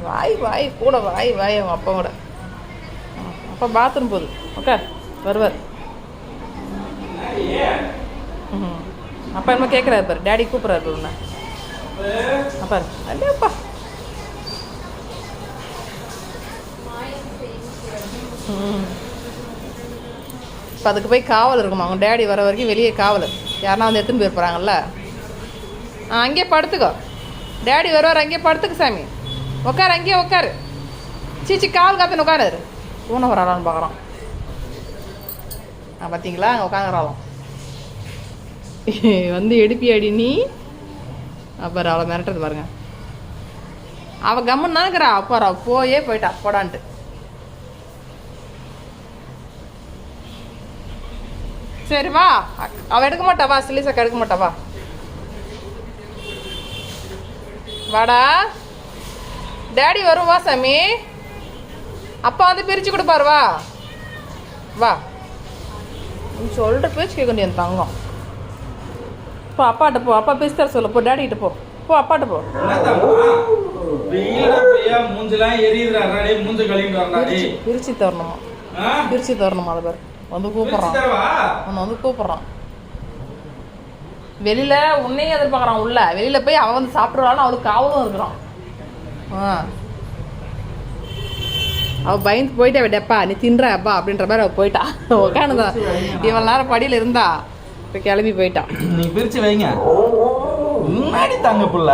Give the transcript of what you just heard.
வாய் வாய் கூட வாய் வாய் அவங்க அப்பா கூட. அப்பா பாத்ரூம் போகுது. ஓகே வருவார். அப்பா என்ன கேட்குறாரு பாரு, டேடி கூப்பிட்றாரு பாரு உன்னை. அப்பா அல்லப்பா இப்போ அதுக்கு போய் காவல் இருக்குமா, அவங்க டேடி வர வரைக்கும் வெளியே காவல். யாருன்னா வந்து எடுத்துன்னு போய் போகிறாங்கல்ல. அங்கேயே படுத்துக்கோ, டேடி வருவார், அங்கேயே படுத்துக்கு சாமி. உட்காரு, அங்கேயே உட்காரு. சீச்சி காவல் காத்துன்னு உட்காரு. பூனை வராளான்னு பார்க்குறான். பார்த்தீங்களா அங்கே உட்காந்துறாலும் வந்து எடுப்பி அடி நீ. அப்புறம் அவளை மிரட்டுறது பாருங்க. அவள் கம்முன்னு தானேக்கிறா. அப்புறம் அவள் போயே போயிட்டா போடான்ட்டு. சரி வா, அவள் எடுக்க மாட்டாவா, சிலிசக்கா எடுக்க மாட்டாவா. வாடா டேடி வரும், வா சாமி. அப்பா வந்து பிரித்து கொடுப்பாரு, வா வா. நீ சொல்கிற பேச்சு கேட்க வேண்டிய தங்கம். போ அப்பாட்ட போ, அப்பா பேசி தர சொல்ல. போ டேடிகிட்ட போ, போ அப்பாட்ட போ. பிரிச்சு தரணுமா, பிரிச்சு தரணுமா. அதை பேர் வந்து கூப்பிட்றான், உன்னை வந்து கூப்பிட்றான். வெளியில உன்னையும் எதிர்பார்க்குறான். உள்ள வெளியில போய் அவன் வந்து சாப்பிட்றான்னு அவளுக்கு காவலும் இருக்கிறான். அவள் பயந்து போயிட்டா. விடப்பா நீ தின்ற அப்பா அப்படின்ற மாதிரி அவள் போயிட்டா. உட்காந்துதான் இவ்வளோ நேரம் படியில் இருந்தா. இப்போ கிளம்பி போயிட்டான். நீ பிரிச்சு வைங்க முன்னாடி தாங்க புள்ள.